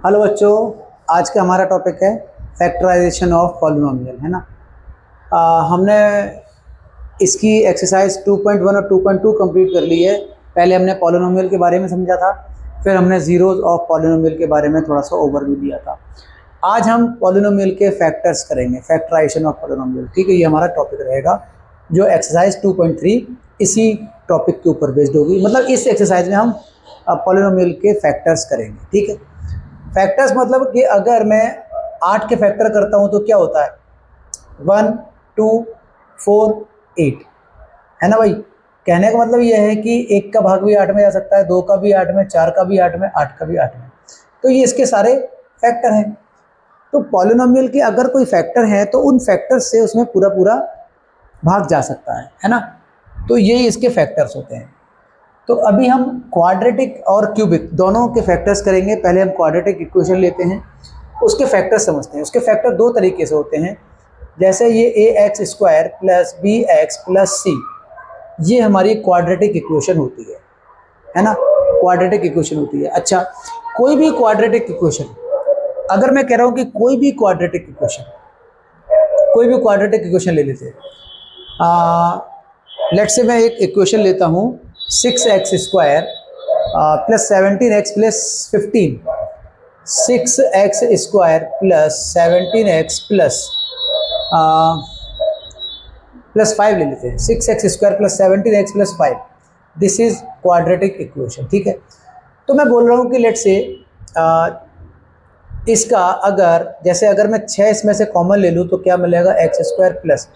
Hello बच्चों, आज का हमारा टॉपिक है फैक्टराइजेशन ऑफ पॉलिनोमियल, है ना। हमने इसकी एक्सरसाइज 2.1 और 2.2 कंप्लीट कर ली है। पहले हमने पॉलिनोमियल के बारे में समझा था, फिर हमने जीरोज ऑफ पॉलिनोमियल के बारे में थोड़ा सा ओवरव्यू दिया था। आज हम पॉलिनोमियल के फैक्टर्स करेंगे, फैक्टराइजेशन ऑफ पॉलिनोमियल। ठीक है, ये हमारा टॉपिक रहेगा जो एक्सरसाइज 2.3 इसी टॉपिक के ऊपर बेस्ड होगी। मतलब इस एक्सरसाइज में हम पॉलिनोमियल के फैक्टर्स करेंगे। ठीक है, फैक्टर्स मतलब कि अगर मैं 8 के फैक्टर करता हूं तो क्या होता है 1, 2, 4, 8, है ना भाई। कहने का मतलब यह है कि 1 का भाग भी 8 में जा सकता है, 2 का भी 8 में, 4 का भी 8 में, 8 का भी 8 में। तो ये इसके सारे फैक्टर हैं। तो पॉलिनोमियल के अगर कोई फैक्टर है तो उन फैक्टर से उसमें पूरा पूरा भाग जा सकता है ना। तो ये इसके फैक्टर्स होते हैं। तो अभी हम क्वाड्रेटिक और क्यूबिक दोनों के फैक्टर्स करेंगे। पहले हम क्वाड्रेटिक इक्वेशन लेते हैं, उसके फैक्टर्स समझते हैं। उसके फैक्टर दो तरीके से होते हैं। जैसे ये ax² plus bx plus c, ये हमारी क्वाड्रेटिक इक्वेशन होती है ना। क्वाड्रेटिक इक्वेशन होती है। अच्छा, कोई भी क्वाड्रेटिक इक्वेशन, अगर मैं कह रहा हूँ कि कोई भी क्वाड्रेटिक इक्वेशन ले लेते हैं। लेट्स से मैं एक इक्वेशन लेता हूँ 6x² plus 17x plus 15, 6x² plus 17x plus 5 ले लेते हैं। 6x² plus 17x plus 5, this is quadratic equation. ठीक है, तो मैं बोल रहा हूँ कि लेट्स से इसका अगर मैं 6 इसमें से कॉमन ले लूँ तो क्या मिलेगा, x² प्लस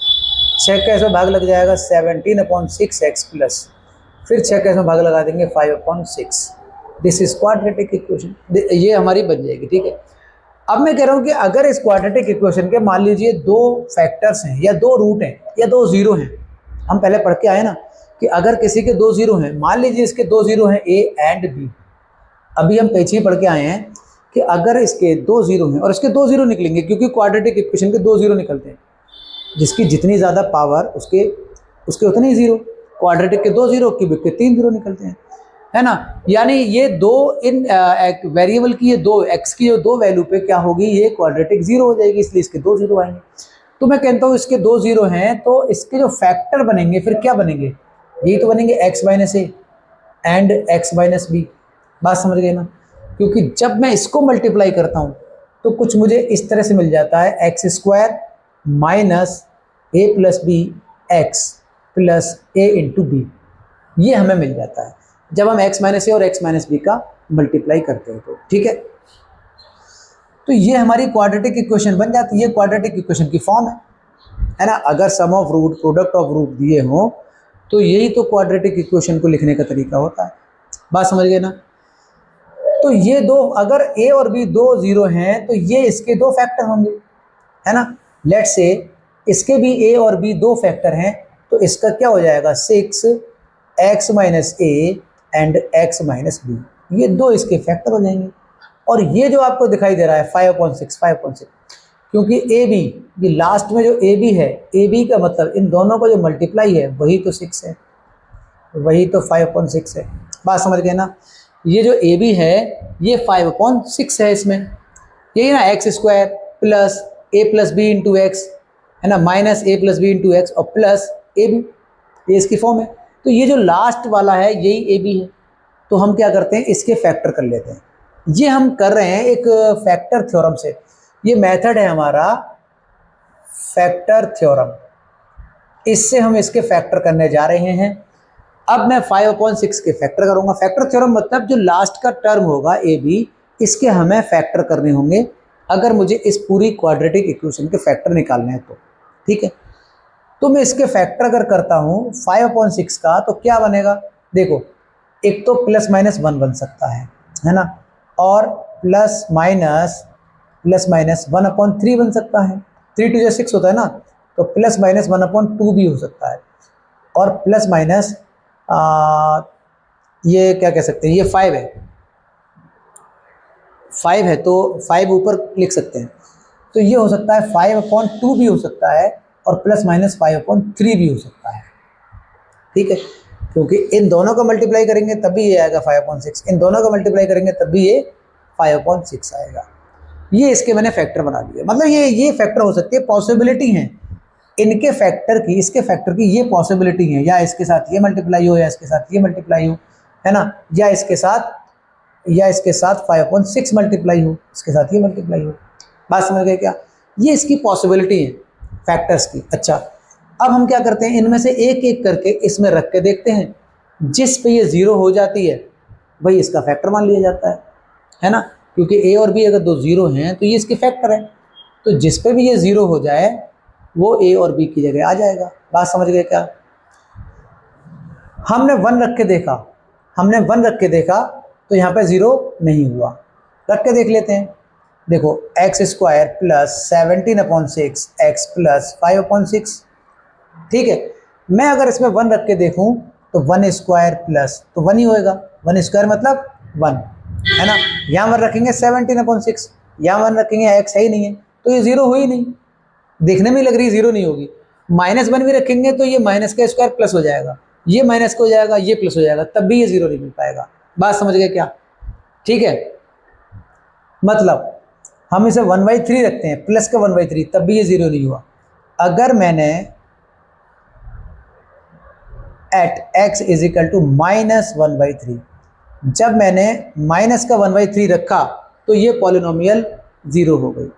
6 का इसमें भाग लग जाएगा 17/6x प्लस, फिर 6 का इसमें भाग लगा देंगे 5/6। दिस इज क्वाड्रेटिक इक्वेशन, ये हमारी बन जाएगी। ठीक है, अब मैं कह रहा हूँ कि अगर इस क्वाड्रेटिक इक्वेशन के मान लीजिए दो फैक्टर्स हैं या दो रूट हैं या दो जीरो हैं। हम पहले पढ़ के आए ना कि अगर किसी के दो जीरो हैं, मान लीजिए इसके दो जीरो हैं a एंड b। अभी हम पीछे पढ़ के आए हैं कि अगर इसके दो जीरो हैं और इसके दो जीरो निकलेंगे, क्योंकि क्वाड्रेटिक इक्वेशन के दो जीरो निकलते हैं, जिसकी जितनी ज़्यादा पावर उसके उतने ही जीरो। क्वाड्रेटिक के दो जीरो, क्यूबिक के 3 जीरो निकलते हैं, है ना। यानी ये दो इन वेरिएबल की, ये दो एक्स की जो दो वैल्यू पे क्या होगी, ये क्वाड्रेटिक जीरो हो जाएगी, इसलिए इसके दो जीरो आएंगे। तो मैं कहता हूँ इसके दो जीरो हैं तो इसके जो फैक्टर बनेंगे फिर क्या बनेंगे, यही तो बनेंगे x minus a and x minus b. बात समझ गए ना। क्योंकि जब मैं इसको मल्टीप्लाई करता हूँ तो कुछ मुझे इस तरह से मिल जाता है, x² minus a plus b x plus a into b, ये हमें मिल जाता है जब हम x माइनस ए और x माइनस बी का मल्टीप्लाई करते हैं। तो ठीक है, तो ये हमारी क्वाड्रेटिक इक्वेशन बन जाती है। ये क्वाड्रेटिक इक्वेशन की फॉर्म है ना। अगर sum of root, product of root दिए हो तो यही तो क्वाड्रेटिक इक्वेशन को लिखने का तरीका होता है। बात समझ गए ना। तो ये दो, अगर a और b दो जीरो हैं तो ये इसके दो फैक्टर होंगे, है ना। लेट्स से इसके भी a और b दो फैक्टर हैं तो इसका क्या हो जाएगा, 6x minus a and x minus b, ये दो इसके फैक्टर हो जाएंगे। और ये जो आपको दिखाई दे रहा है 5/6, क्योंकि ए बी, ये लास्ट में जो ए बी है, ए बी का मतलब इन दोनों का जो मल्टीप्लाई है वही तो 6 है, वही तो 5/6 है। बात समझ गए ना। ये जो ए बी है ये 5/6 है, इसमें यही ना x² plus a plus b into x, है ना, minus a plus b into x और प्लस ए बी, ये इसकी फॉर्म है। तो ये जो लास्ट वाला है यही ए बी है। तो हम क्या करते हैं, इसके फैक्टर कर लेते हैं। ये हम कर रहे हैं एक फैक्टर थ्योरम से। ये मेथड है हमारा फैक्टर थ्योरम, इससे हम इसके फैक्टर करने जा रहे हैं। अब मैं 5/6 के फैक्टर करूंगा। फैक्टर थ्योरम मतलब जो लास्ट का टर्म होगा ए बी, इसके हमें फैक्टर करने होंगे अगर मुझे इस पूरी क्वाड्रेटिक इक्वेशन के फैक्टर निकालने हैं तो। ठीक है, तो मैं इसके फैक्टर अगर करता हूं 5/6 का तो क्या बनेगा, देखो एक तो प्लस माइनस 1 बन सकता है ना, और प्लस माइनस 1/3 बन सकता है। 3 2 6 होता है ना, तो प्लस माइनस 1/2 भी हो सकता है। और प्लस माइनस ये क्या कह सकते हैं, ये 5 है तो 5 ऊपर लिख सकते हैं। तो ये हो सकता है 5/2 भी हो सकता है और प्लस माइनस 5/3 भी हो सकता है। ठीक है, क्योंकि इन दोनों का मल्टीप्लाई करेंगे तब भी ये आएगा 5/6, इन दोनों का मल्टीप्लाई करेंगे तब भी ये 5/6 आएगा। ये इसके मैंने फैक्टर बना दिए, मतलब ये फैक्टर हो सकते हैं, पॉसिबिलिटी है इनके फैक्टर की, इसके फैक्टर की ये पॉसिबिलिटी है, या इसके साथ ये मल्टीप्लाई हो, या इसके साथ ये मल्टीप्लाई हो, है ना, या इसके साथ 5/6 मल्टीप्लाई हो, इसके साथ ये मल्टीप्लाई हो। बात समझ गए क्या? ये इसकी पॉसिबिलिटी है फैक्टर्स की। अच्छा, अब हम क्या करते हैं, इनमें से एक एक करके इसमें रख के देखते हैं, जिस पे ये ज़ीरो हो जाती है वही इसका फैक्टर मान लिया जाता है ना, क्योंकि ए और बी अगर दो ज़ीरो हैं तो ये इसके फैक्टर है, तो जिस पे भी ये ज़ीरो हो जाए वो ए और बी की जगह आ जाएगा। बात समझ गए क्या? हमने वन रख के देखा तो यहाँ पे ज़ीरो नहीं हुआ, रख के देख लेते हैं। देखो x² प्लस 17/6 x प्लस 5/6, ठीक है। मैं अगर इसमें वन रख के देखूं तो 1² प्लस, तो 1 ही होएगा, 1² मतलब 1, है ना। यहाँ वन रखेंगे 17/6, यहाँ वन रखेंगे x है ही नहीं है, तो ये ज़ीरो हुई नहीं, देखने में लग रही ज़ीरो नहीं होगी। -1 भी रखेंगे तो ये माइनस का स्क्वायर प्लस हो जाएगा, ये माइनस का हो जाएगा, ये प्लस हो जाएगा, तब भी ये ज़ीरो नहीं मिल पाएगा। बात समझ गए क्या? ठीक है, मतलब हम इसे 1/3 रखते हैं, प्लस का 1/3, तब भी ये ज़ीरो नहीं हुआ। अगर मैंने एट x = -1/3, जब मैंने माइनस का 1/3 रखा तो ये पॉलिनोमियल ज़ीरो हो गई।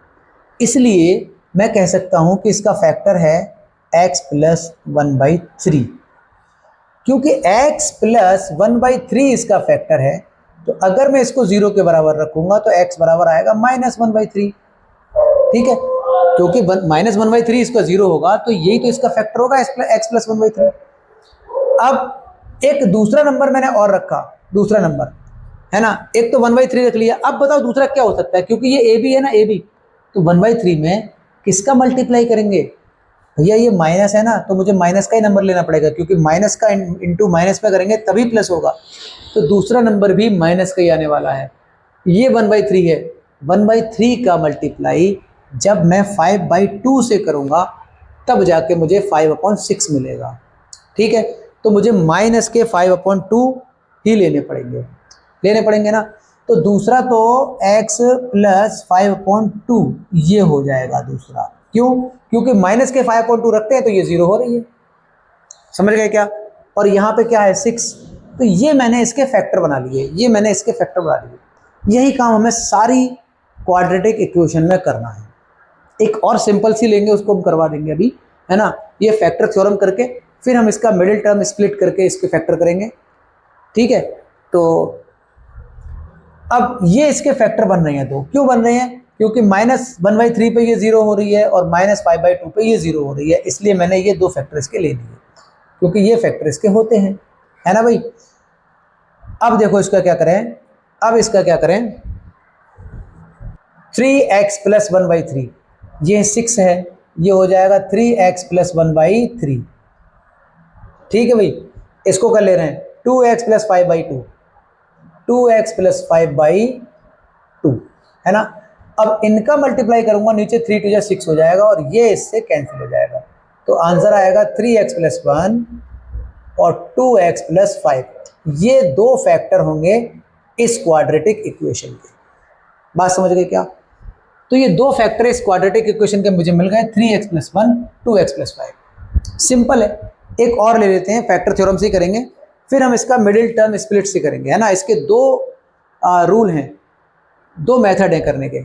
इसलिए मैं कह सकता हूं कि इसका फैक्टर है x + 1/3। क्योंकि x + 1/3 इसका फैक्टर है, तो अगर मैं इसको ज़ीरो के बराबर रखूंगा तो x बराबर आएगा -1/3, ठीक है। क्योंकि -1/3 इसका ज़ीरो होगा तो यही तो इसका फैक्टर होगा, x + 1/3। अब एक दूसरा नंबर मैंने और रखा, दूसरा नंबर, है ना, एक तो 1/3 रख लिया। अब बताओ दूसरा क्या हो सकता है, क्योंकि ये ए बी है ना, ए बी, तो 1/3 में किसका मल्टीप्लाई करेंगे? भैया ये माइनस है ना, तो मुझे माइनस का ही नंबर लेना पड़ेगा, क्योंकि माइनस का इंटू माइनस में करेंगे तभी प्लस होगा, तो दूसरा नंबर भी माइनस का ही आने वाला है। ये 1/3 है, 1/3 का मल्टीप्लाई जब मैं 5/2 से करूँगा तब जाके मुझे 5/6 मिलेगा, ठीक है। तो मुझे माइनस के 5/2 ही लेने पड़ेंगे ना। तो दूसरा तो x + 5/2 ये हो जाएगा दूसरा। क्यों? क्योंकि माइनस के 5/2 रखते हैं तो ये ज़ीरो हो रही है, समझ गए क्या? और यहाँ पे क्या है 6, तो ये मैंने इसके फैक्टर बना लिए, यही काम हमें सारी क्वाड्रेटिक इक्वेशन में करना है। एक और सिंपल सी लेंगे, उसको हम करवा देंगे अभी, है ना। ये फैक्टर थ्योरम करके फिर हम इसका मिडिल टर्म स्प्लिट करके इसके फैक्टर करेंगे, ठीक है। तो अब ये इसके फैक्टर बन रहे हैं, तो क्यों बन रहे हैं? क्योंकि -1/3 पे ये ज़ीरो हो रही है और -5/2 पे ये ज़ीरो हो रही है, इसलिए मैंने ये दो फैक्टर इसके ले लिए, क्योंकि ये फैक्टर इसके होते हैं, है ना भाई। अब देखो इसका क्या करें, 3x + 1/3, ये 6 है, ये हो जाएगा 3x + 1/3, ठीक है भाई। इसको कर ले रहे हैं 2x + 5/2, 2x + 5/2, है ना। अब इनका मल्टीप्लाई करूंगा, नीचे 3 × 6 हो जाएगा और ये इससे कैंसिल हो जाएगा, तो आंसर आएगा 3x + 1 और 2x + 5। ये दो फैक्टर होंगे इस क्वाड्रेटिक इक्वेशन के। बात समझ गए क्या? तो ये दो फैक्टर इस क्वाड्रेटिक इक्वेशन के मुझे मिल गए, 3x + 1, 2x + 5। सिंपल है। एक और ले लेते हैं, फैक्टर थ्योरम से करेंगे, फिर हम इसका मिडिल टर्म स्प्लिट से करेंगे, है ना। इसके दो रूल हैं, दो मेथड हैं करने के।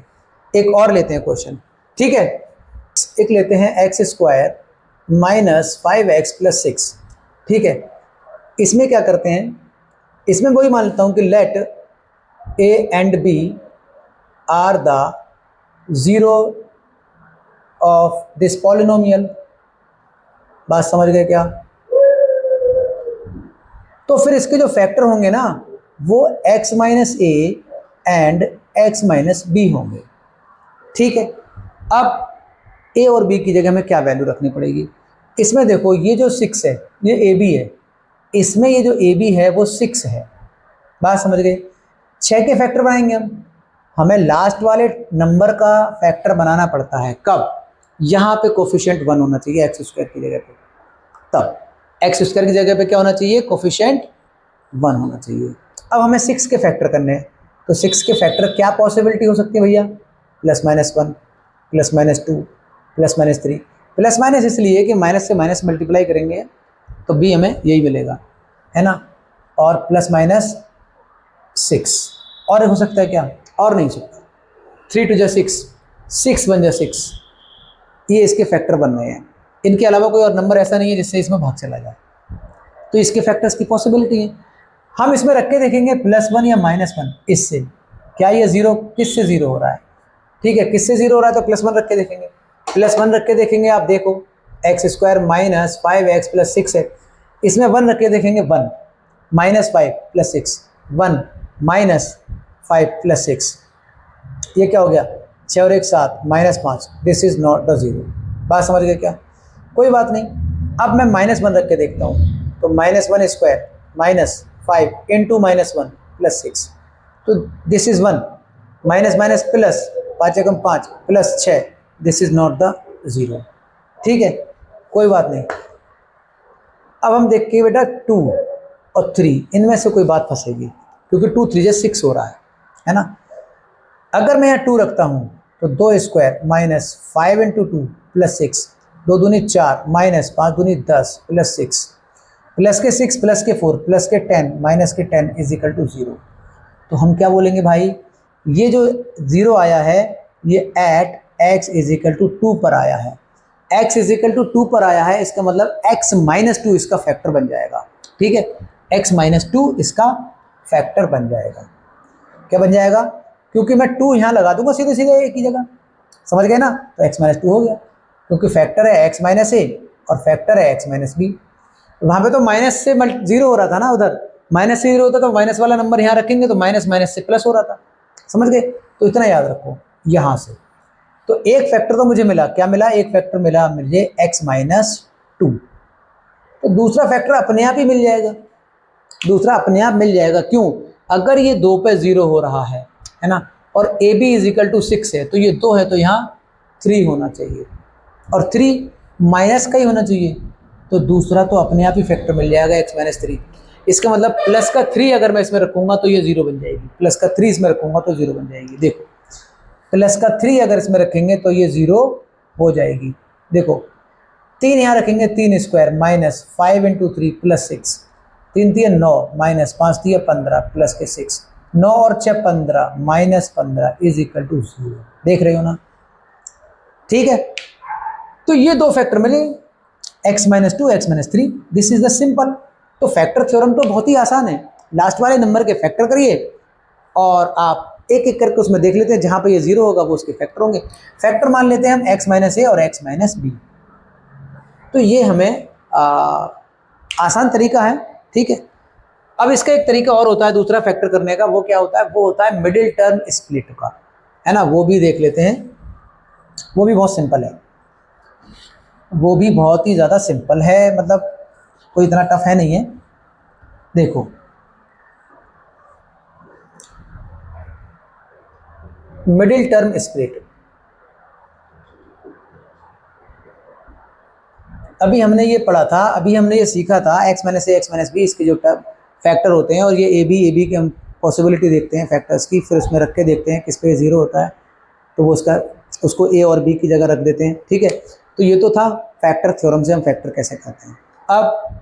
एक और लेते हैं क्वेश्चन, ठीक है। एक लेते हैं x² - 5x + 6, ठीक है। इसमें क्या करते हैं, इसमें वही मान लेता हूं कि let a and b are the zero of this polynomial. बात समझ गए क्या? तो फिर इसके जो फैक्टर होंगे ना, वो x - a and x - b होंगे, ठीक है। अब a और b की जगह में क्या वैल्यू रखनी पड़ेगी? इसमें देखो ये जो 6 है ये ab है, इसमें ये जो ab है वो 6 है। बात समझ गए? 6 के फैक्टर बनाएंगे हमें लास्ट वाले नंबर का फैक्टर बनाना पड़ता है कब? यहाँ पे कोफिशिएंट 1 होना चाहिए x² की जगह पे, तब x² की जगह पे क्या होना चाहिए? कोफिशिएंट 1 होना चाहिए। अब हमें 6 के फैक्टर करने हैं, तो 6 के फैक्टर क्या पॉसिबिलिटी हो सकती है भैया? +-1, +-2, +-3। प्लस माइनस इसलिए कि माइनस से माइनस मल्टीप्लाई करेंगे तो बी हमें यही मिलेगा, है ना। और +-6 और हो सकता है क्या? और नहीं सकता। 3 2 6, 6 1 6, ये इसके फैक्टर बन रहे हैं। इनके अलावा कोई और नंबर ऐसा नहीं है जिससे इसमें भाग चला जाए, तो इसके फैक्टर्स की पॉसिबिलिटी है। हम इसमें रख के देखेंगे +1 या -1, इससे क्या ये जीरो किससे जीरो हो रहा है? ठीक है, किससे जीरो हो रहा है तो +1 रख के देखेंगे। +1 रख के देखेंगे, आप देखो x² - 5x + 6x, इसमें 1 रख के देखेंगे, 1 -5 + 6, 1 -5 + 6, ये क्या हो गया? 6 और 1 7, -5, this is not the zero. बात समझ गए क्या? कोई बात नहीं। अब मैं -1 रख के देखता हूँ, तो -1² -5 × -1 + 6, तो this is 1, minus minus plus, 5 Ekam 5 + 6, this is not the zero. ठीक है, कोई बात नहीं। अब हम देखिए बेटा 2 और 3, इनमें से कोई बात फंसेगी, क्योंकि 2 3 6 हो रहा है ना। अगर मैं यहाँ 2 रखता हूँ तो 2² - 5 × 2 + 6, 2 दूनी 4, -5 दूनी 10 + 6, प्लस के 6 प्लस के 4 प्लस के 10 माइनस के 10 = 0। तो हम क्या बोलेंगे भाई, ये जो जीरो आया है ये एट x = 2 पर आया है। x = 2 पर आया है, इसका मतलब x - 2 इसका फैक्टर बन जाएगा। ठीक है, x - 2 इसका फैक्टर बन जाएगा। क्या बन जाएगा? क्योंकि मैं 2 यहाँ लगा दूंगा सीधे सीधे एक ही जगह, समझ गए ना। तो x - 2 हो गया, क्योंकि फैक्टर है x - a और फैक्टर है x - b। वहाँ पे तो माइनस से जीरो हो रहा था ना, उधर माइनस से जीरो होता तो माइनस वाला नंबर यहाँ रखेंगे तो माइनस माइनस से प्लस हो रहा था, समझ गए। तो इतना याद रखो यहाँ से। तो एक फैक्टर तो मुझे मिला, क्या मिला? एक फैक्टर मिला मुझे x - 2। तो दूसरा फैक्टर अपने आप ही मिल जाएगा, दूसरा अपने आप मिल जाएगा। क्यों? अगर ये 2 पे जीरो हो रहा है ना, और AB = 6 है, तो ये 2 है तो यहाँ 3 होना चाहिए, और 3 माइनस का ही होना चाहिए, तो दूसरा तो अपने आप ही फैक्टर मिल जाएगा x - 3। इसका मतलब प्लस का 3 अगर मैं इसमें रखूंगा तो ये 0 बन जाएगी, प्लस का 3 इसमें रखूंगा तो 0 बन जाएगी। देखो, प्लस का 3 अगर इसमें रखेंगे तो ये 0 हो जाएगी। देखो, 3 यहाँ रखेंगे, 3² - 5 × 3 + 6, 3 3 9 -5 3 15 प्लस के 6, 9 और 6 15 -15 = 0। देख रहे हो ना? ठीक है, तो ये दो फैक्टर मिले, x - 2 x - 3, this is the simple. तो फैक्टर थ्योरम तो बहुत ही आसान है, लास्ट वाले नंबर के फैक्टर करिए और आप एक एक करके उसमें देख लेते हैं, जहां पे ये जीरो होगा वो उसके फैक्टर होंगे। फैक्टर मान लेते हैं हम x - a और x - b। तो ये हमें आसान तरीका है। ठीक है, अब इसका एक तरीका और होता है दूसरा फैक्टर करने का, वो क्या होता है? वो होता है मिडिल टर्म स्प्लिट का, है ना। वो भी देख लेते हैं, वो भी बहुत सिंपल है, वो भी बहुत ही ज़्यादा सिंपल है, मतलब कोई इतना टफ है नहीं है। देखो, मिडिल टर्म स्प्लिट, अभी हमने ये पढ़ा था, अभी हमने ये सीखा था x - a x - b इसके जो फैक्टर होते हैं, और ये ए बी की हम पॉसिबिलिटी देखते हैं फैक्टर्स की, फिर उसमें रख के देखते हैं किस पे जीरो होता है तो वो उसको a और b की जगह रख देते हैं। ठीक है, तो ये तो था फैक्टर थ्योरम से हम फैक्टर कैसे करते हैं। अब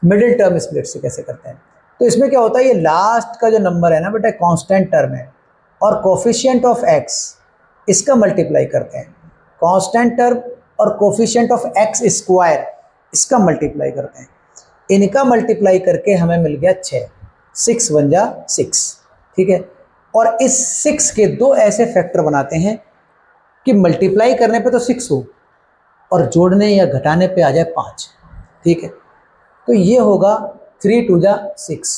मिडिल टर्म स्प्लिट से कैसे करते हैं, तो इसमें क्या होता है, ये लास्ट का जो नंबर है ना बेटा, कांस्टेंट टर्म है, और कोफिशिएंट ऑफ x इसका मल्टीप्लाई करते हैं। कांस्टेंट टर्म और कोफिशिएंट ऑफ x स्क्वायर इसका मल्टीप्लाई करते हैं। इनका मल्टीप्लाई करके हमें मिल गया 6, 6 1 जा 6। ठीक है, और इस 6 के दो ऐसे फैक्टर बनाते हैं कि मल्टीप्लाई करने पे तो 6 हो और जोड़ने या घटाने पे आ जाए 5। ठीक है, तो ये होगा 3 2 जा 6।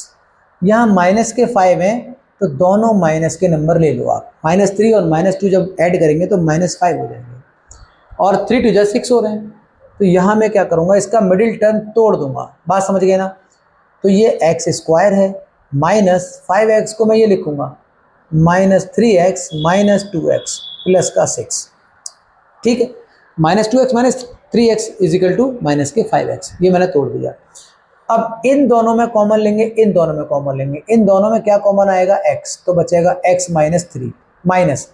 यहाँ माइनस के 5 हैं तो दोनों माइनस के नंबर ले लो आप, -3 और -2 जब ऐड करेंगे तो -5 हो जाएंगे, और 3 2 जा 6 हो रहे हैं। तो यहाँ मैं क्या करूँगा, इसका मिडिल टर्म तोड़ दूंगा। बात समझ गए ना? तो ये x² है, -5x को मैं ये लिखूंगा -3x - 2x प्लस का 6। ठीक है, -2x - 3x = -5x, ये मैंने तोड़ दिया। अब इन दोनों में कॉमन लेंगे, इन दोनों में कॉमन लेंगे, इन दोनों में क्या कॉमन आएगा, x, तो बचेगा x माइनस 3 माइनस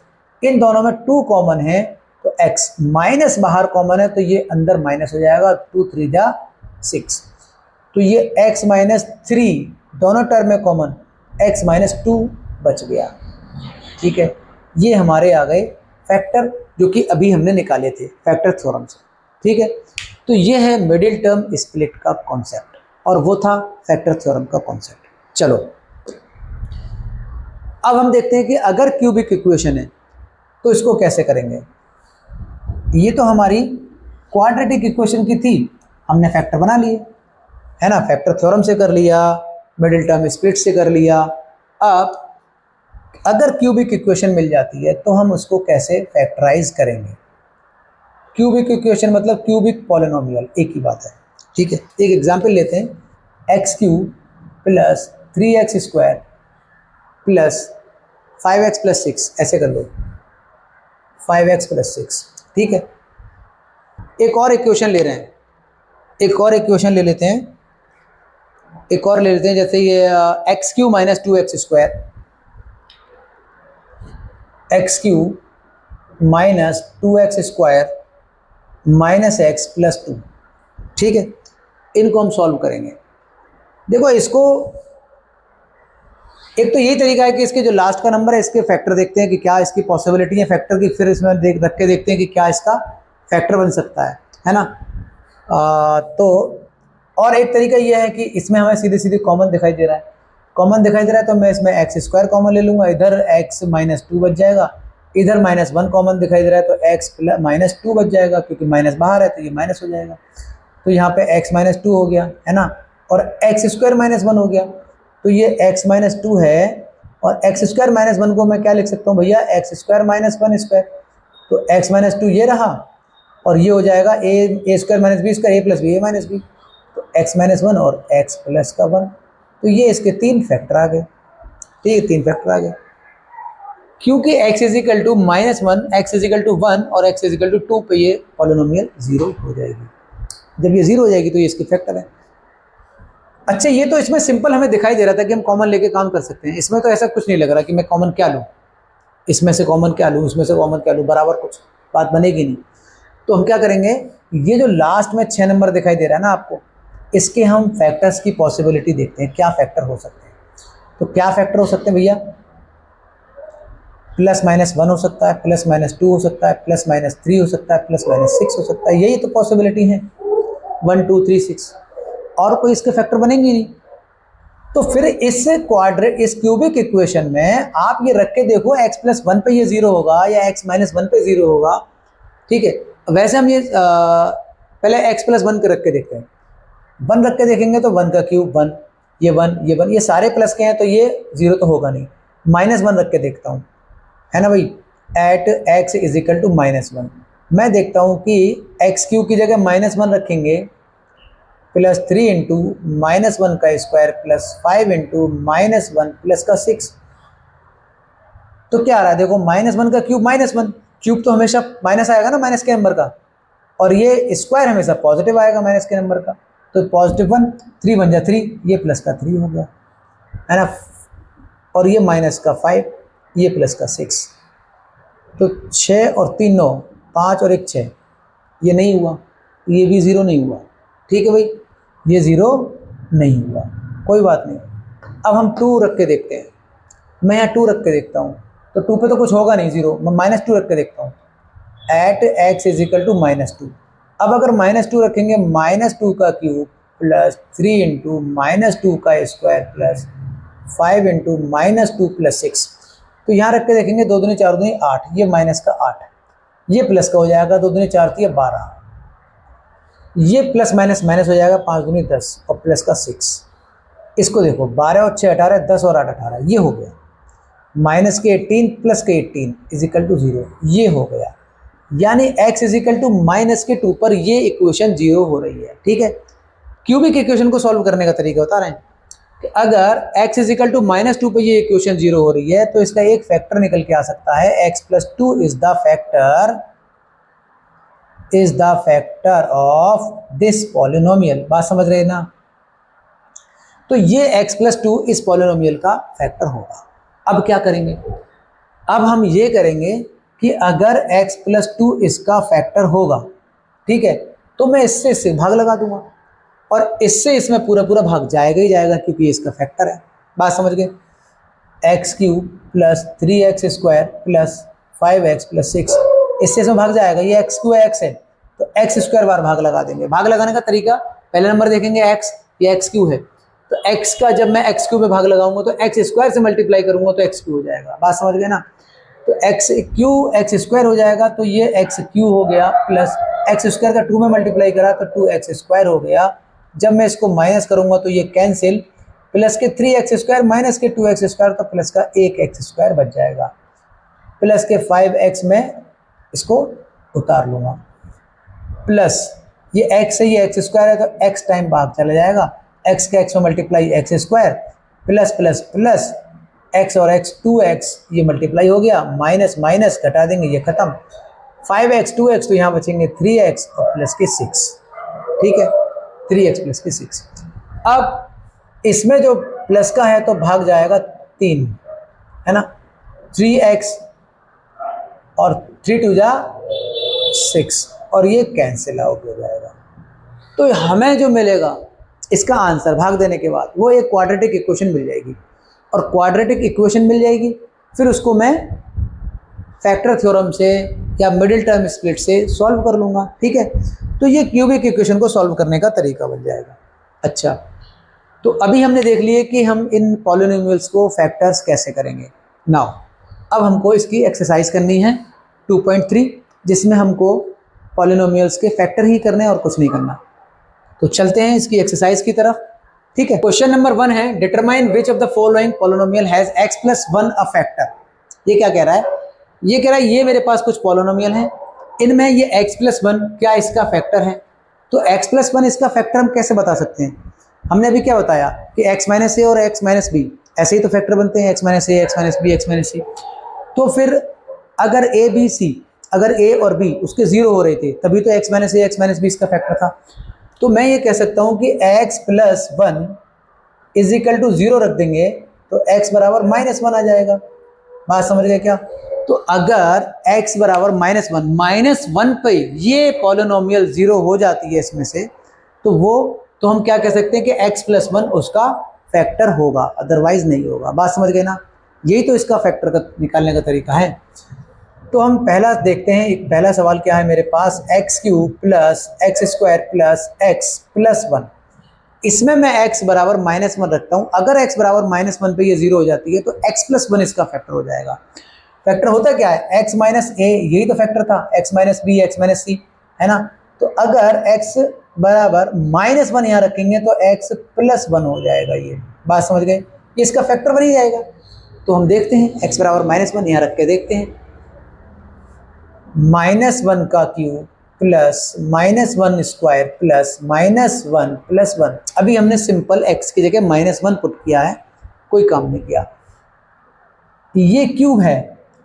इन दोनों में 2 कॉमन है तो x माइनस बाहर कॉमन है तो ये अंदर माइनस हो जाएगा, 2 3 जा 6, तो ये x माइनस 3 दोनों टर्म में कॉमन, x माइनस 2 बच गया। ठीक है, ये हमारे आ गए फैक्टर जो कि अभी हमने निकाले थे फैक्टर थ्योरम से। ठीक है, तो ये है मिडिल टर्म स्प्लिट का कॉन्सेप्ट और वो था फैक्टर थ्योरम का कॉन्सेप्ट। चलो अब हम देखते हैं कि अगर क्यूबिक इक्वेशन है तो इसको कैसे करेंगे। ये तो हमारी क्वाड्रेटिक इक्वेशन की थी, हमने फैक्टर बना लिए, है ना, फैक्टर थ्योरम से कर लिया, मिडिल टर्म स्प्लिट से कर लिया। अब अगर क्यूबिक इक्वेशन मिल जाती है तो हम उसको कैसे फैक्टराइज करेंगे। क्यूबिक इक्वेशन मतलब क्यूबिक पॉलिनोमियल, एक ही बात है। ठीक है, एक एग्जांपल लेते हैं, x cube plus 3x square plus 5x plus 6, ऐसे कर लो, 5x प्लस 6। ठीक है, एक और इक्वेशन ले रहे हैं, एक और इक्वेशन ले लेते हैं, एक और ले लेते हैं, जैसे ये x cube minus 2x square, x cube minus 2x square minus x plus 2। ठीक है, इनको हम सॉल्व करेंगे। देखो इसको, एक तो यही तरीका है कि इसके जो लास्ट का नंबर है इसके फैक्टर देखते हैं कि क्या इसकी पॉसिबिलिटी है फैक्टर की, फिर इसमें रख के देखते हैं कि क्या इसका फैक्टर बन सकता है ना। तो और एक तरीका यह है कि इसमें हमें सीधे सीधे कॉमन दिखाई दे रहा है, कॉमन दिखाई दे रहा है तो मैं इसमें एक्स स्क्वायर कॉमन ले लूँगा, इधर एक्स माइनस 2 बच जाएगा, इधर माइनस 1 कॉमन दिखाई दे रहा है तो एक्स माइनस 2 बच जाएगा, क्योंकि माइनस बाहर है तो ये माइनस हो जाएगा, तो यहाँ पे x माइनस 2 हो गया, है ना, और एक्स स्क्वायर माइनस 1 हो गया, तो ये x माइनस 2 है, और एक्स स्क्वायर माइनस 1 को मैं क्या लिख सकता हूँ भैया, एक्स स्क्वायर माइनस 1 स्क्वायर, तो x माइनस 2 ये रहा, और ये हो जाएगा ए स्क्वायर माइनस बी स्क्वायर, ए प्लस बी ए माइनस बी, तो x माइनस 1 और x प्लस का 1, तो ये इसके 3 फैक्टर आ गए। ठीक है, 3 फैक्टर आ गए, क्योंकि x equal to minus 1, x equal to 1 और x इजिकल टू 2 पे ये पॉलिनोमियल 0 हो जाएगी। जब ये 0 हो जाएगी तो ये इसके फैक्टर है। अच्छा, ये तो इसमें सिंपल हमें दिखाई दे रहा था कि हम कॉमन लेके काम कर सकते हैं, इसमें तो ऐसा कुछ नहीं लग रहा कि मैं कॉमन क्या लूँ, इसमें से कॉमन क्या लूँ, इसमें से कॉमन क्या लूँ, बराबर कुछ बात बनेगी नहीं। तो हम क्या करेंगे, ये जो लास्ट में 6 नंबर दिखाई दे रहा है ना आपको, इसके हम फैक्टर्स की पॉसिबिलिटी देखते हैं, क्या फैक्टर हो सकते हैं। तो क्या फैक्टर हो सकते हैं भैया, प्लस माइनस 1 हो सकता है, प्लस माइनस 2 हो सकता है, प्लस माइनस 3 हो सकता है, प्लस माइनस 6 हो सकता है, यही तो पॉसिबिलिटी है, 1 2 3 6, और कोई इसके फैक्टर बनेंगे नहीं। तो फिर इस क्यूबिक इक्वेशन में आप ये रख के देखो, x प्लस 1 पे ये 0 होगा या x माइनस 1 पे 0 होगा। ठीक है, वैसे हम ये पहले x प्लस 1 के रख के देखते हैं, 1 रख के देखेंगे तो 1 का क्यूब 1, ये 1 ये 1, ये सारे प्लस के हैं तो ये 0 तो होगा नहीं। माइनस 1 रख के देखता हूँ, है ना भाई, at x is equal to minus 1, मैं देखता हूँ कि एक्स क्यूब की जगह माइनस 1 रखेंगे, प्लस 3 इंटू माइनस 1 का square plus 5 into minus 1 plus का 6, तो क्या आ रहा है देखो, माइनस 1 का क्यूब माइनस 1, क्यूब तो हमेशा माइनस आएगा ना माइनस के नंबर का, और ये स्क्वायर हमेशा पॉजिटिव आएगा माइनस के नंबर का, तो पॉजिटिव 1, 3 बन जा 3, ये प्लस का 3 हो गया, है ना, और ये माइनस का 5, ये प्लस का 6, तो 6 और 3 9, 5 और 1 6, ये नहीं हुआ, ये भी 0 नहीं हुआ। ठीक है भाई, ये 0 नहीं हुआ, कोई बात नहीं। अब हम 2 रख के देखते हैं, मैं यहाँ 2 रख के देखता हूँ, तो 2 पे तो कुछ होगा नहीं 0, मैं माइनस 2 रख के देखता हूँ, at x is equal to minus 2। अब अगर माइनस 2 रखेंगे, माइनस 2 का क्यूब प्लस 3 इंटू माइनस 2 का square plus 5 into minus 2 plus 6, तो यहाँ रख के देखेंगे, 2 दूनी 4 दूनी 8, ये माइनस का 8, ये प्लस का हो जाएगा, 2 दूनी 4 थी 12, ये प्लस माइनस माइनस हो जाएगा, 5 दूनी 10 और प्लस का 6, इसको देखो 12 और 6 18, 10 और 8 18, ये हो गया, माइनस के 18 प्लस के 18 इज इक्वल टू 0, ये हो गया, यानी x is equal to minus के 2 पर ये इक्वेशन 0 हो रही है। ठीक है, क्यूबिक इक्वेशन को सॉल्व करने का तरीका बता रहे हैं कि अगर x is equal to minus 2 पर ये इक्वेशन 0 हो रही है तो इसका एक फैक्टर निकल के आ सकता है, x plus 2 is the factor of this polynomial. बात समझ रहे हैं ना, तो ये x प्लस टू इस पॉलिनोमियल का फैक्टर होगा। अब क्या करेंगे, अब हम ये करेंगे कि अगर x प्लस टू इसका फैक्टर होगा, ठीक है, तो मैं इससे भाग लगा दूंगा और इससे इसमें पूरा पूरा भाग जाएगा ही जाएगा क्योंकि ये इसका फैक्टर है। बात समझ गए। X cube plus 3x square plus 5x plus 6, इससे इसमें भाग जाएगा, ये एक्स क्यू एक्स है तो एक्स स्क्वायर बार भाग लगा देंगे। भाग लगाने का तरीका, पहले नंबर देखेंगे x, ये एक्स क्यू है तो x का जब मैं एक्स क्यू में भाग लगाऊंगा तो एक्स स्क्वायर से मल्टीप्लाई करूंगा तो एक्स क्यू हो जाएगा। बात समझ गए ना। तो एक्स क्यू एक्स स्क्वायर हो जाएगा तो ये एक्स क्यू हो गया प्लस एक्स स्क्वायर का 2 में मल्टीप्लाई करा तो 2x स्क्वायर हो गया। जब मैं इसको माइनस करूंगा तो ये कैंसिल, प्लस के 3x स्क्वायर माइनस के 2x स्क्वायर तो प्लस का 1x स्क्वायर बच जाएगा, प्लस के 5x में इसको उतार लूँगा, प्लस ये x है, ये एक्स स्क्वायर है तो x टाइम भाग चला जाएगा, x के x में multiply x square plus plus plus x और x 2x ये मल्टीप्लाई हो गया, माइनस माइनस घटा देंगे ये खत्म, 5x 2x तो यहाँ बचेंगे 3x और प्लस के 6, ठीक है, 3x प्लस के 6। अब इसमें जो प्लस का है तो भाग जाएगा 3, है ना, 3x और 3 2 जा 6 और ये कैंसिल आउट हो जाएगा। तो हमें जो मिलेगा इसका आंसर भाग देने के बाद वो एक क्वाड्रेटिक इक्वेशन मिल जाएगी और क्वाड्रेटिक इक्वेशन मिल जाएगी फिर उसको मैं फैक्टर थ्योरम से या मिडिल टर्म स्प्लिट से सॉल्व कर लूँगा, ठीक है। तो ये क्यूबिक इक्वेशन को सॉल्व करने का तरीका बन जाएगा। अच्छा, तो अभी हमने देख लिए कि हम इन पॉलिनोमियल्स को फैक्टर्स कैसे करेंगे। नाउ अब हमको इसकी एक्सरसाइज करनी है 2.3 जिसमें हमको पॉलिनोमियल्स के फैक्टर ही करने हैं और कुछ नहीं करना। तो चलते हैं इसकी एक्सरसाइज की तरफ, ठीक है। क्वेश्चन नंबर 1 है determine which of the following polynomial has x plus 1 a factor. ये क्या कह रहा है, ये कह रहा है ये मेरे पास कुछ पॉलिनोमियल हैं, इनमें ये x प्लस 1 क्या इसका फैक्टर है। तो x प्लस 1 इसका फैक्टर हम कैसे बता सकते हैं, हमने अभी क्या बताया कि x माइनस ए और x माइनस बी ऐसे ही तो फैक्टर बनते हैं, x minus a, x minus b, x minus c. तो फिर अगर ए बी सी, अगर a और b उसके 0 हो रहे थे तभी तो x minus a x minus b इसका फैक्टर था। तो मैं ये कह सकता हूँ कि x plus 1 is equal to 0 रख देंगे तो x बराबर -1 आ जाएगा। बात समझ गए क्या। तो अगर x बराबर -1 पे ये पॉलिनोमियल 0 हो जाती है इसमें से तो हम क्या कह सकते हैं कि x प्लस 1 उसका फैक्टर होगा, अदरवाइज नहीं होगा। बात समझ गए ना, यही तो इसका फैक्टर का निकालने का तरीका है। तो हम पहला देखते हैं, एक पहला सवाल क्या है मेरे पास, x cube plus x square plus x plus 1, इसमें मैं x बराबर -1 रखता हूँ। अगर x बराबर -1 पे ये 0 हो जाती है तो x प्लस 1 इसका फैक्टर हो जाएगा। फैक्टर होता क्या है, x माइनस ए, यही तो फैक्टर था, x minus b, x minus c, है ना। तो अगर x बराबर -1 यहाँ रखेंगे तो x प्लस 1 हो जाएगा। ये बात समझ गए, ये इसका फैक्टर बन ही जाएगा। तो हम देखते हैं x बराबर -1 यहाँ रख के देखते हैं, -1 का cube plus -1 square plus -1 plus 1। अभी हमने सिंपल x की जगह -1 पुट किया है, कोई काम नहीं किया। ये क्यूब है,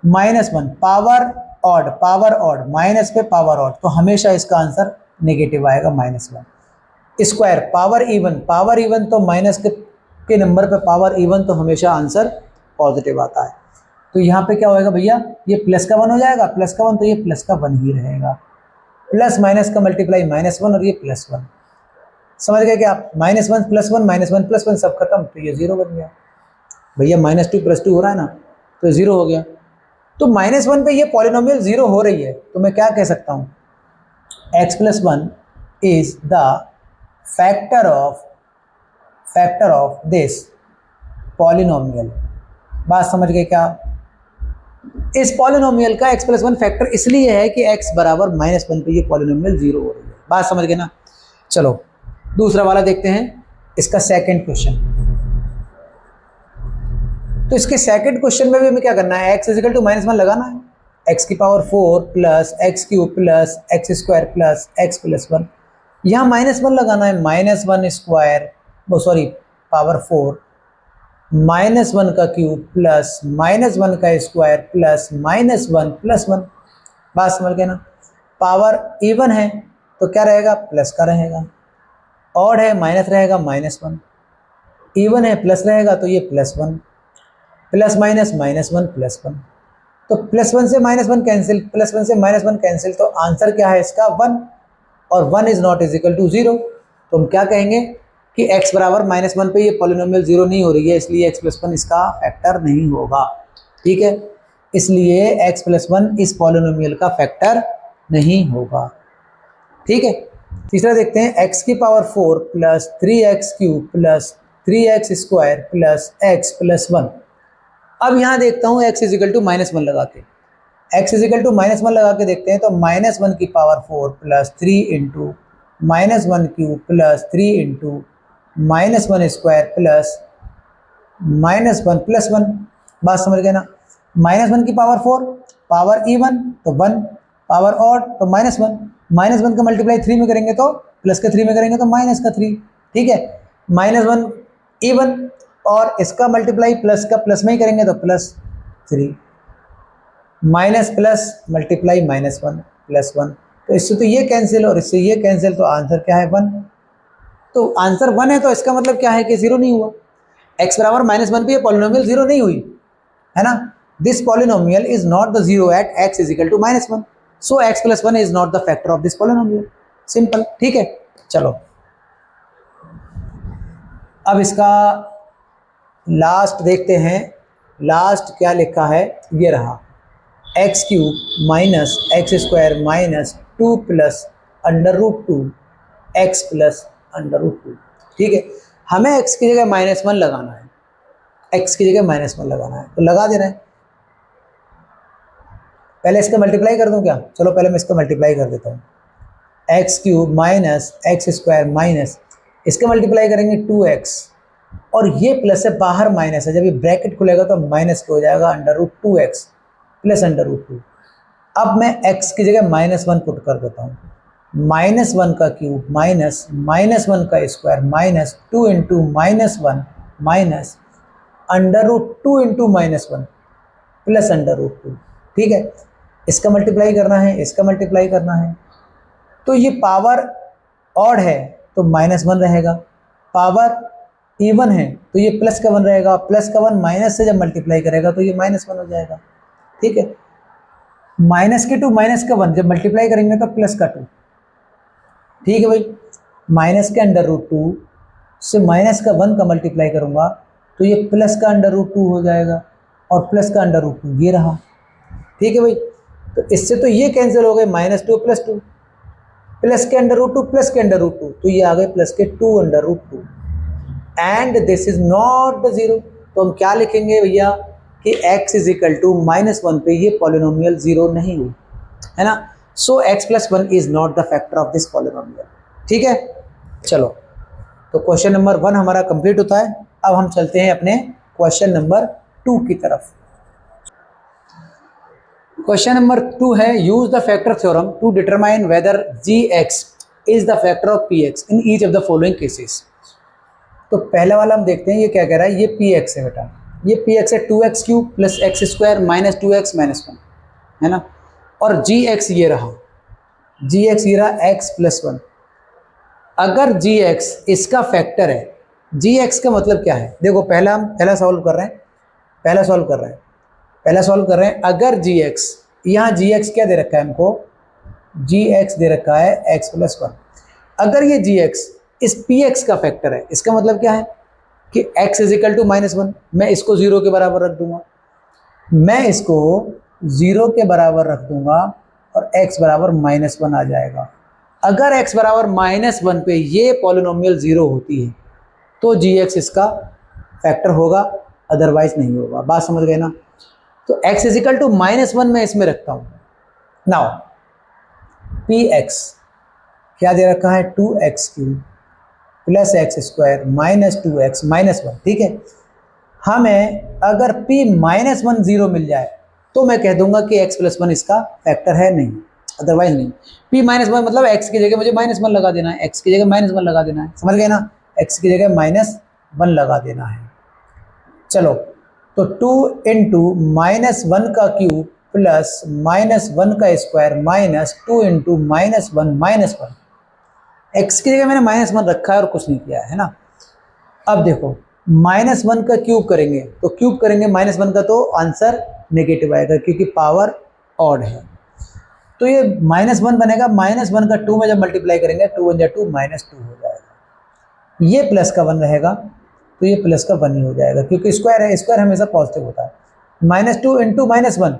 -1 पावर ऑड माइनस पे पावर ऑड, तो हमेशा इसका आंसर नेगेटिव आएगा -1। स्क्वायर पावर इवन तो माइनस के नंबर पे पावर इवन तो हमेशा आंसर पॉजिटिव आता है। तो यहाँ पे क्या होएगा भैया, ये प्लस का 1 हो जाएगा, प्लस का 1 तो ये प्लस का 1 ही रहेगा, प्लस माइनस का मल्टीप्लाई -1 और ये +1। समझ गए क्या आप, -1 प्लस 1 -1 प्लस 1 सब खत्म, तो ये 0 बन गया। भैया -2 + 2 हो रहा है ना, तो 0 हो गया। तो -1 पे ये पॉलिनोमियल 0 हो रही है तो मैं क्या कह सकता हूँ, x plus 1 is the factor of this polynomial. बात समझ गए क्या। इस पॉलिनोमियल का x प्लस 1 फैक्टर इसलिए है कि x बराबर -1 पे ये पॉलिनोमियल 0 हो रही है। बात समझ गए ना। चलो दूसरा वाला देखते हैं, इसका सेकंड क्वेश्चन। तो इसके सेकंड क्वेश्चन में भी हमें क्या करना है, x इक्वल टू -1 लगाना है, x की power 4 plus x cube plus x square plus x plus 1। यहाँ -1 लगाना है, -1 स्क्वायर पावर 4 -1 का क्यूब प्लस -1 का स्क्वायर प्लस -1 प्लस 1। बात समझ गए ना। पावर इवन है तो क्या रहेगा, प्लस का रहेगा, ऑड है माइनस रहेगा -1। इवन है प्लस रहेगा तो ये +1, प्लस माइनस -1 +1, तो +1 से -1 कैंसिल, +1 से -1 कैंसिल, तो आंसर क्या है इसका 1, और 1 is not is equal to 0। तो हम क्या कहेंगे कि x बराबर -1 पे ये पॉलिनोमियल 0 नहीं हो रही है, इसलिए x+1 इसका फैक्टर नहीं होगा। ठीक है, इसलिए x+1 इस पॉलिनोमियल का फैक्टर नहीं होगा। ठीक है, तीसरा देखते हैं, x की power 4 plus 3x³ plus 3x² plus x+1। अब यहाँ देखता हूँ x इजिकल टू -1 लगा के, x इजिकल टू -1 लगा के देखते हैं, तो -1 की power 4 plus 3 into -1³ plus 3 into -1² plus -1 plus 1। बात समझ गए ना? -1 की पावर 4, पावर इवन तो 1, पावर ऑड तो -1, -1 का मल्टीप्लाई 3 में करेंगे तो प्लस के 3 में करेंगे तो -3। ठीक है, -1 इवन, और इसका मल्टीप्लाई प्लस का प्लस में ही करेंगे तो +3, माइनस प्लस मल्टीप्लाई -1 +1, तो इससे तो ये कैंसिल और इससे ये कैंसिल, तो आंसर क्या है 1। तो आंसर 1 है, तो इसका मतलब क्या है कि 0 नहीं हुआ। x बराबर -1 पे ये पॉलिनोमियल 0 नहीं हुई है ना। This polynomial is not the 0 at x equal to -1, so x+1 is not the factor of this polynomial. Simple. ठीक है, चलो अब इसका लास्ट देखते हैं। लास्ट क्या लिखा है, ये रहा, x³ minus x² minus 2 plus √2 x plus √2। ठीक है, हमें x की जगह -1 लगाना है, x की जगह -1 लगाना है, तो लगा देना है। पहले इसका मल्टीप्लाई कर दूं क्या? चलो पहले मैं इसका मल्टीप्लाई कर देता हूँ। x³ माइनस x² माइनस, इसका मल्टीप्लाई करेंगे 2x, और ये प्लस से बाहर माइनस है, जब ये ब्रैकेट खुलेगा तो माइनस के हो जाएगा √2x प्लस √2। अब मैं x की जगह -1 पुट कर देता हूँ, -1 का क्यूब माइनस -1 का square minus 2 into -1 minus √2 into -1 plus √2। ठीक है, इसका मल्टीप्लाई करना है, इसका मल्टीप्लाई करना है, तो ये पावर ऑड है तो -1 रहेगा, पावर इवन है तो ये प्लस का 1 रहेगा, प्लस का 1 माइनस से जब मल्टीप्लाई करेगा तो ये -1 हो जाएगा। ठीक है, माइनस के 2 माइनस का 1 जब मल्टीप्लाई करेंगे तो प्लस का 2। ठीक है भाई, माइनस के √2 से माइनस का 1 का मल्टीप्लाई करूंगा तो ये प्लस का √2 हो जाएगा, और प्लस का √2 ये रहा। ठीक है भाई, तो इससे तो ये कैंसिल हो गए, -2 + 2, प्लस के √2 प्लस के √2, तो ये आ गए प्लस के 2 and this is not the 0। तो हम क्या लिखेंगे भैया कि x इजिकल टू -1 पे ये पॉलिनोमियल 0 नहीं हुई है ना, सो x+1 is not the factor of this polynomial. ठीक है, चलो तो क्वेश्चन नंबर 1 हमारा कंप्लीट होता है। अब हम चलते हैं अपने क्वेश्चन नंबर 2 की तरफ। क्वेश्चन नंबर 2 है, use the factor theorem to determine whether gx is the factor of px in each of the following cases. तो पहला वाला हम देखते हैं, ये क्या कह रहा है, ये px है बेटा, ये px है 2x³ plus x² minus 2x minus 1 है ना, और gx ये रहा, gx ये रहा x+1। अगर gx इसका फैक्टर है, gx का मतलब क्या है, देखो पहला सॉल्व कर रहे हैं, पहला सॉल्व कर रहे हैं। अगर gx, यहाँ gx क्या दे रखा है हमको, gx दे रखा है x+1। अगर ये gx इस px का फैक्टर है, इसका मतलब क्या है कि x इजिकल टू -1, मैं इसको 0 के बराबर रख दूंगा, मैं इसको 0 के बराबर रख दूंगा, और x बराबर -1 आ जाएगा। अगर x बराबर -1 पे ये पॉलिनोमियल 0 होती है तो gx इसका फैक्टर होगा, अदरवाइज नहीं होगा। बात समझ गए ना? तो x इजिकल टू -1 मैं इसमें रखता हूँ। नाउ px क्या दे रखा है, 2x³ plus x² minus 2x minus 1। ठीक है, हमें अगर p -1 0 मिल जाए तो मैं कह दूंगा कि x+1 इसका फैक्टर है, नहीं, अदरवाइज नहीं। p -1 मतलब x की जगह मुझे -1 लगा देना है, x की जगह -1 लगा देना है, समझ गए ना, x की जगह -1 लगा देना है। चलो, तो 2 इंटू -1 का क्यूब प्लस -1 का square minus 2 into -1 minus 1, x की जगह मैंने -1 रखा है और कुछ नहीं किया है ना। अब देखो -1 का क्यूब करेंगे तो क्यूब करेंगे -1 का तो आंसर नेगेटिव आएगा क्योंकि पावर ऑड है। तो ये -1 बनेगा, -1 का 2 में जब मल्टीप्लाई करेंगे 2 × 2 -2 हो जाएगा। ये प्लस का 1 रहेगा तो ये प्लस का 1 ही हो जाएगा क्योंकि स्क्वायर है, स्क्वायर हमेशा पॉजिटिव होता है। -2 × -1,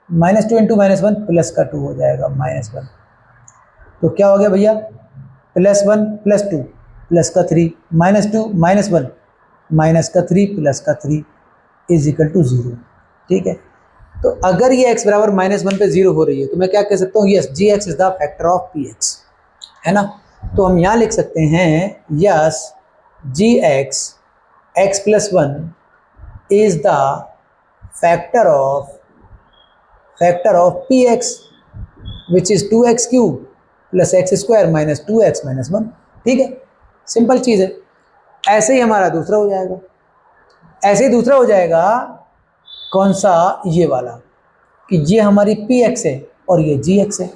-2 × -1 प्लस का 2 हो जाएगा -1। तो क्या हो गया भैया, +1 + 2 प्लस का 3, -2 -1 माइनस का 3 प्लस का 3 इज इक्वल टू 0। ठीक है, तो अगर ये x बराबर -1 पे 0 हो रही है तो मैं क्या कह सकता हूँ, yes gx is the factor of px, है ना। तो हम यहाँ लिख सकते हैं yes gx x+1 is the factor of px which is 2x³ + x² - 2x - 1। ठीक है, सिंपल चीज़ है। ऐसे ही हमारा दूसरा हो जाएगा, ऐसे ही दूसरा हो जाएगा कौन सा, ये वाला, कि ये हमारी px है और ये gx है।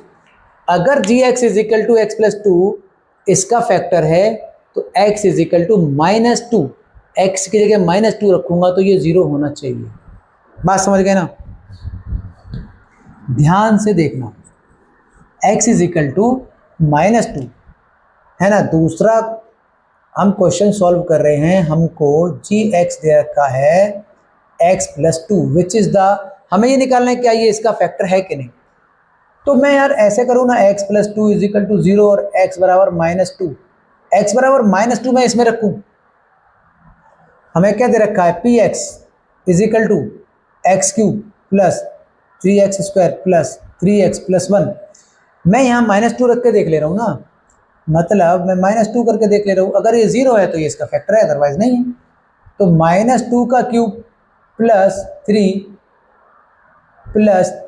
अगर gx is equal to x+2 इसका फैक्टर है तो x is equal to -2, x की जगह -2 रखूंगा तो ये 0 होना चाहिए। बात समझ गए ना, ध्यान से देखना, x इज इक्वल टू -2 है ना। दूसरा हम क्वेश्चन सॉल्व कर रहे हैं, हमको gx दे रखा है x+2 विच इज द, हमें ये निकालना है क्या ये इसका फैक्टर है कि नहीं। तो मैं यार ऐसे करूँ ना, x+2 इज इक्वल टू 0 और x बराबर -2, x बराबर -2 मैं इसमें रखूँ। हमें क्या दे रखा है, px is equal to x³ + 3x² + 3x + 1। मैं यहाँ -2 रख के देख ले रहा हूँ ना, मतलब मैं -2 करके देख ले रहा हूँ। अगर ये 0 है तो ये इसका फैक्टर है, अदरवाइज नहीं है। तो -2 का क्यूब +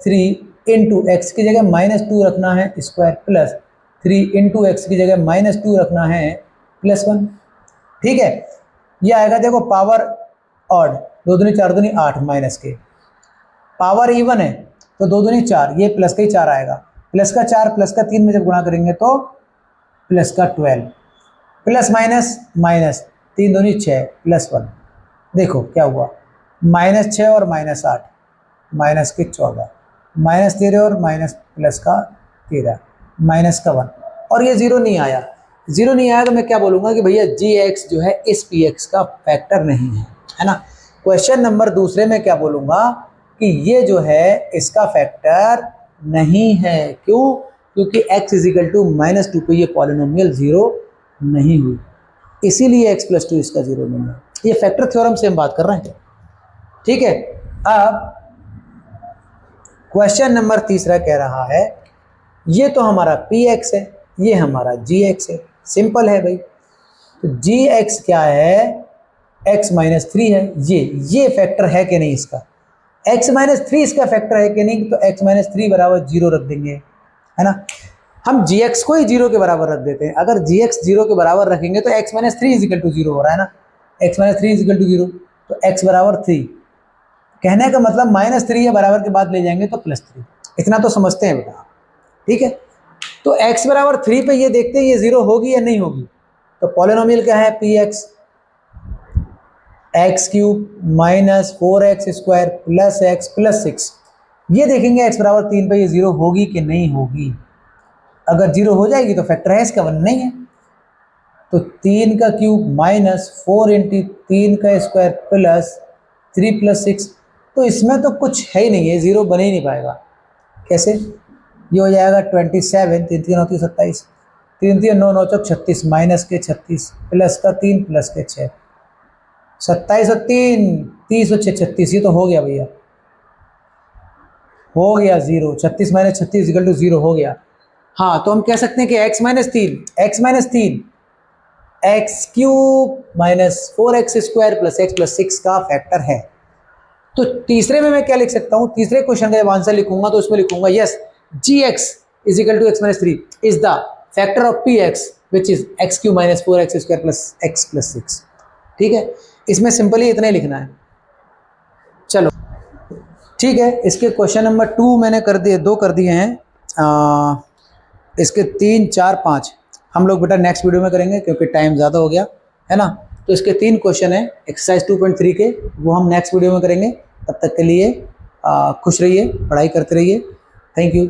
3 इंटू एक्स की जगह -2 रखना है स्क्वायर, प्लस 3 इंटू एक्स की जगह -2 रखना है +1। ठीक है, ये आएगा देखो पावर ऑड, 2 दूनी 4 दूनी 8 माइनस के, पावर इवन है तो 2 दूनी 4, ये प्लस का ही 4 आएगा, प्लस का 4 प्लस का 3 में जब गुणा करेंगे तो प्लस का 12, प्लस माइनस माइनस, 3 दूनी 6 +1। देखो क्या हुआ, -6 और -8 माइनस के 14, -13 और माइनस प्लस का 13, माइनस का 1, और ये 0 नहीं आया। 0 नहीं आया तो मैं क्या बोलूँगा कि भैया gx जो है इस px का फैक्टर नहीं है ना। क्वेश्चन नंबर दूसरे में क्या बोलूँगा कि ये जो है इसका फैक्टर नहीं है। क्यों? क्योंकि x इज इक्वल टू -2 पे ये पॉलिनोमियल 0 नहीं हुई, इसीलिए x+2 इसका 0 नहीं है। ये फैक्टर थ्योरम से हम बात कर रहे हैं। ठीक है, अब क्वेश्चन नंबर तीसरा कह रहा है ये तो हमारा px है, ये हमारा gx है, सिंपल है भाई। तो gx क्या है, x-3 है, ये फैक्टर है कि नहीं इसका, x-3 इसका फैक्टर है कि नहीं, तो x-3 बराबर 0 रख देंगे, है ना। हम gx को ही 0 के बराबर रख देते हैं। अगर gx 0 के बराबर रखेंगे तो x-3 इज इक्वल टू 0 हो रहा है ना, x-3 इज इक्वल टू 0, तो x बराबर 3, कहने का मतलब -3 या बराबर के बाद ले जाएंगे तो +3, इतना तो समझते हैं बेटा। ठीक है, तो x बराबर 3 पे ये देखते हैं ये 0 होगी या नहीं होगी। तो पॉलिनोमियल क्या है, px x³ - 4x² + x + 6। ये देखेंगे x बराबर 3 पे ये 0 होगी कि नहीं होगी। अगर 0 हो जाएगी तो फैक्टर है इसका 1 नहीं है। तो 3 का क्यूब -4 × 3 का स्क्वायर प्लस 3 + 6, तो इसमें तो कुछ है ही नहीं है, 0 बन ही नहीं पाएगा। कैसे, ये हो जाएगा 27, 3 3 होती 27, 3 3 9 9 चौक 36, माइनस के 36 प्लस का 3 प्लस के 6, 27 और 3 30 और 6 36, ये तो हो गया भैया, हो गया 0, 36 - 36 = 0 हो गया। हाँ, तो हम कह सकते हैं कि x-3 x³ - 4x² + x + 6 का फैक्टर है। तो तीसरे में मैं क्या लिख सकता हूँ, तीसरे क्वेश्चन का जब आंसर लिखूंगा तो उसमें लिखूंगा yes gx is equal to x-3 is the factor of px which is x³ - 4x² + x + 6। ठीक है, इसमें सिंपली इतना ही लिखना है। चलो ठीक है, इसके क्वेश्चन नंबर 2 मैंने कर दिए, 2 कर दिए हैं, इसके 3 4 5 हम लोग बेटा नेक्स्ट वीडियो में करेंगे क्योंकि टाइम ज़्यादा हो गया है ना। तो इसके 3 क्वेश्चन हैं एक्सरसाइज 2.3 के, वो हम नेक्स्ट वीडियो में करेंगे। तब तक के लिए खुश रहिए, पढ़ाई करते रहिए। Thank you.